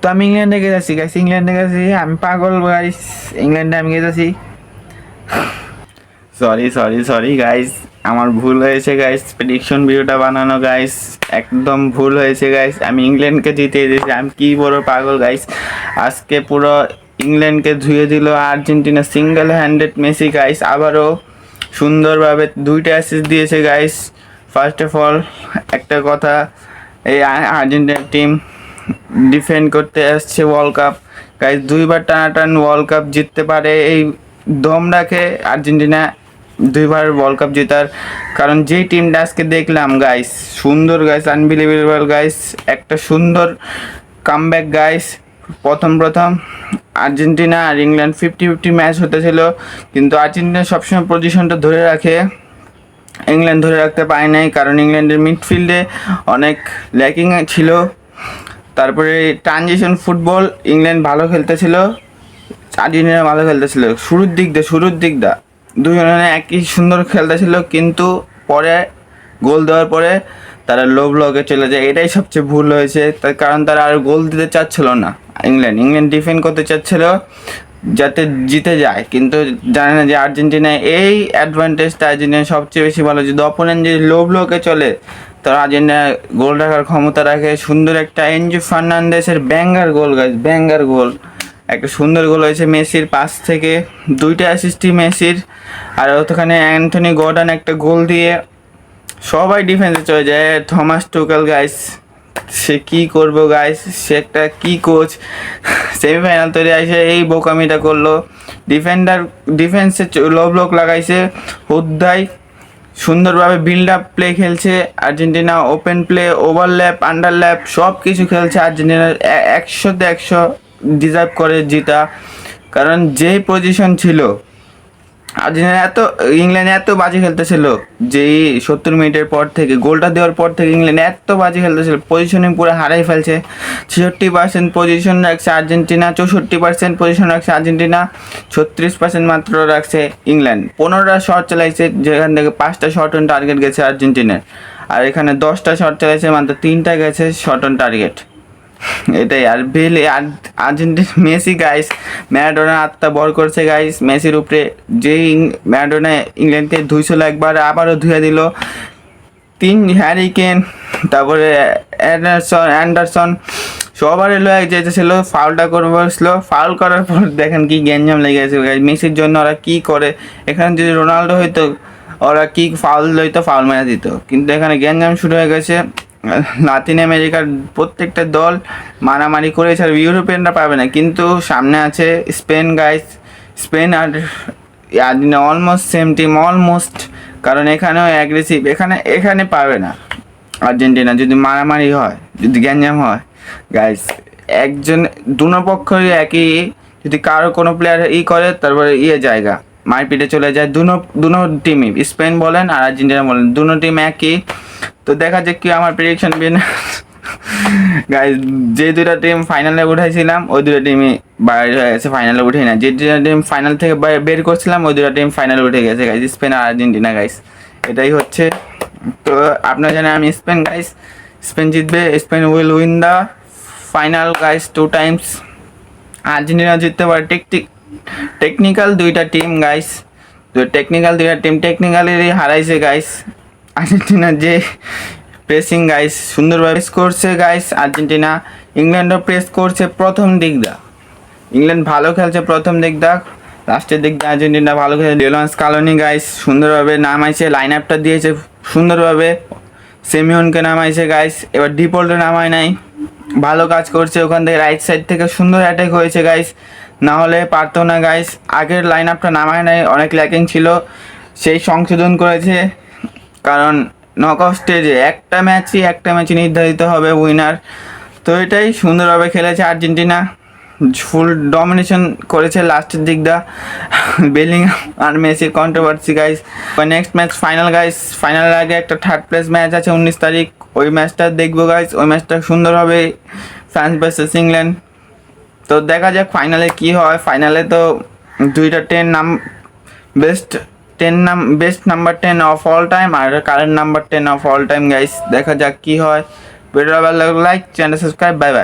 তো আমি ইংল্যান্ডে গেছি গাইস, ইংল্যান্ডে গেছি, আমি পাগল গাইস। ইংল্যান্ডে আমি গেছি। সরি সরি সরি গাইস, আমার ভুল হয়েছে গাইস, প্রেডিকশন ভিডিওটা বানানো গাইস একদম ভুল হয়েছে গাইস। আমি ইংল্যান্ডকে জিতিয়ে দিয়েছি, আমি কি বড় পাগল গাইস। আজকে পুরো ইংল্যান্ডকে ধুয়ে দিল Argentina, single handed Messi guys. আবারও সুন্দরভাবে দুইটা অ্যাসিস্ট দিয়েছে গাইস। ফার্স্ট অফ অল একটা কথা, এই আর্জেন্টিনা টিম ডিফেন্ড করতে আসছে ওয়ার্ল্ড কাপ গাইস, দুইবার টানাটান ওয়ার্ল্ড কাপ জিততে পারে এই দম রাখে আর্জেন্টিনা দুইবার ওয়ার্ল্ড কাপ জেতার। কারণ যেই টিমটা আজকে দেখলাম গাইস, সুন্দর গাইস, আনবিলিভেবল গাইস, একটা সুন্দর কামব্যাক গাইস। প্রথম আর্জেন্টিনা আর ইংল্যান্ড 50-50 ম্যাচ হতেছিল, কিন্তু আর্জেন্টিনা সবসময় পজিশনটা ধরে রাখে, ইংল্যান্ড ধরে রাখতে পারে নাই, কারণ ইংল্যান্ডের মিডফিল্ডে অনেক ল্যাকিং ছিল। তারপরে ট্রানজিশন ফুটবল ইংল্যান্ড ভালো খেলতেছিল, আর্জেন্টিনা ভালো খেলতেছিল শুরুর দিক দা দুজনে একই সুন্দর খেলতেছিল, কিন্তু পরে গোল দেওয়ার পরে তারা লো ব্লকে চলে যায়। এটাই সবচেয়ে ভুল হয়েছে, তার কারণ তারা আর গোল দিতে চাচ্ছিল না। ইংল্যান্ড ডিফেন্ড করতে চাচ্ছিল যাতে জিতে যায়, কিন্তু জানে না যে আর্জেন্টিনা এই অ্যাডভান্টেজটা আর্জেন্টিনা সবচেয়ে বেশি ভালো, যদি অপোনেন্ট যদি লো ব্লকে চলে তারা আর্জেন্টিনা গোল রাখার ক্ষমতা রাখে। সুন্দর একটা এনজো ফার্নান্দেসের ব্যাঙ্গার গোল গাইজ, ব্যাঙ্গার গোল, একটা সুন্দর গোল হয়েছে মেসির পাস থেকে, দুইটা অ্যাসিস্টই মেসির। আর ওখানে অ্যান্থনি গর্ডন একটা গোল দিয়ে সবাই ডিফেন্সে চলে যায়। থমাস টুকেল গাইস, সে কি করবো গাইস, সে একটা কি কোচ, সেমিফাইনাল তৈরি আসে এই বোকামিটা করলো। ডিফেন্সে লো ব্লক লাগাইছে, হুদ্দাই সুন্দরভাবে বিল্ড আপ প্লে খেলছে আর্জেন্টিনা, ওপেন প্লে, ওভারল্যাপ, আন্ডারল্যাপ সব কিছু খেলছে আর্জেন্টিনা। 100-100 ডিজার্ভ করে জিতা, কারণ যে পজিশন ছিল আর্জেন্টিনা ইংল্যান্ড এত বাজে খেলতেছিল যে 70 মিনিটের পর থেকে, গোলটা দেওয়ার পর থেকে ইংল্যান্ড এত বাজে খেলতেছিল, পজিশনিং পুরো হারাই ফেলছে। 66% পজিশন রাখছে আর্জেন্টিনা, 64% পজিশন রাখছে আর্জেন্টিনা, 36% মাত্র রাখছে ইংল্যান্ড। 15টা শট চালাইছে, যেখান থেকে 5টা শট অন টার্গেট গেছে আর্জেন্টিনার, আর এখানে 10টা শট চালাইছে, মাত্র 3টা গেছে শট অন টার্গেট। এটাই। আর আর্জেন্টিনা মেসি গাইস, ম্যারাডোনা আত্মা বর করছে গাইস মেসির উপরে, যেই ম্যারাডোনা ইংল্যান্ডকে ধুইছিল একবার, আবারও ধুয়ে দিল। 3 হ্যারিকেন, তারপরে অ্যান্ডারসন সবার এলো এক যেতেছিল, ফাউলটা করবো বসছিল, ফাউল করার পর দেখেন কি গ্যাঞ্জাম লেগে গেছে গাইস মেসির জন্য। ওরা কি করে, এখানে যদি রোনাল্ডো হইতো ওরা কি ফাউল লইতো, ফাউল মেরে দিত, কিন্তু এখানে গ্যাঞ্জাম শুরু হয়ে গেছে। লাতিন আমেরিকার প্রত্যেকটা দল মারামারি করেছে, আর ইউরোপিয়ানরা পাবে না, কিন্তু সামনে আছে স্পেন গাইস। স্পেন আর Argentina almost same team, almost, কারণ এখানেও অ্যাগ্রেসিভ, এখানে পাবে না আর্জেন্টিনা। যদি মারামারি হয়, যদি গ্যাঞ্জাম হয় গাইস, একজন দুনো পক্ষই একই, যদি কারো কোনো প্লেয়ার করে তারপরে জায়গা মারপিটে চলে যায়। দুনো টিমই, স্পেন বলেন আর আর্জেন্টিনা বলেন, দুনো টিম একই। তো দেখা যাক কি আমার প্রেডিকশন গাইস, যে দুটা টিম ফাইনালে উঠাইছিলাম ওই দুটা টিমই বাইরে হয়ে গেছে, ফাইনালে উঠে না। যে দুটা টিম ফাইনাল থেকে বের করছিলাম ওই দুটা টিম ফাইনালে উঠে গেছে গাইস, স্পেন আর আর্জেন্টিনা গাইস, এটাই হচ্ছে। তো আপনারা জানেন আমি স্পেন গাইস, স্পেন জিতবে, Spain will win the final guys 2 Times. Argentina জিততে পারে, টেকনিক্যাল দুইটা টিম গাইস, টেকনিক্যালি হারাইছে গাইস আর্জেন্টিনা। যে প্রেসিং গাইস সুন্দরভাবে প্রেস করছে গাইস আর্জেন্টিনা, ইংল্যান্ডও প্রেস করছে প্রথম দিক দা, ইংল্যান্ড ভালো খেলছে প্রথম দিক দা, লাস্টের দিক দিয়ে আর্জেন্টিনা ভালো খেলে। ডেলন স্কালোনি গাইস সুন্দরভাবে নামাইছে, লাইন আপটা দিয়েছে সুন্দরভাবে, সেমিওনকে নামাইছে গাইস, এবার ডিপোল্টে নামায় নাই, ভালো কাজ করছে। ওখান থেকে রাইট সাইড থেকে সুন্দর অ্যাটাক হয়েছে গাইস, না হলে পারতো না গাইস। আগের লাইন আপটা নামায় নাই, অনেক ল্যাকিং ছিল, সেই সংশোধন করেছে, কারণ নকআউট স্টেজে একটা ম্যাচই নির্ধারিত হবে উইনার। তো এটাই সুন্দরভাবে খেলেছে আর্জেন্টিনা, ফুল ডমিনেশন করেছে লাস্টের দিকটা। বেলিংহাম আর মেসির controversy guys. Next match final guys, ফাইনালের আগে একটা 3rd প্লেস ম্যাচ আছে 19 তারিখ, ওই ম্যাচটা দেখবো গাইস, ওই ম্যাচটা সুন্দর হবে, ফ্রান্স ভার্সেস ইংল্যান্ড। তো দেখা যাক ফাইনালে কি হয়। ফাইনালে তো দুইটা best number 10 of all time আর current number 10 of all time guys, দেখা যাক কি হয়। ভিডিওটা ভালো লাগলে like, channel subscribe, bye by.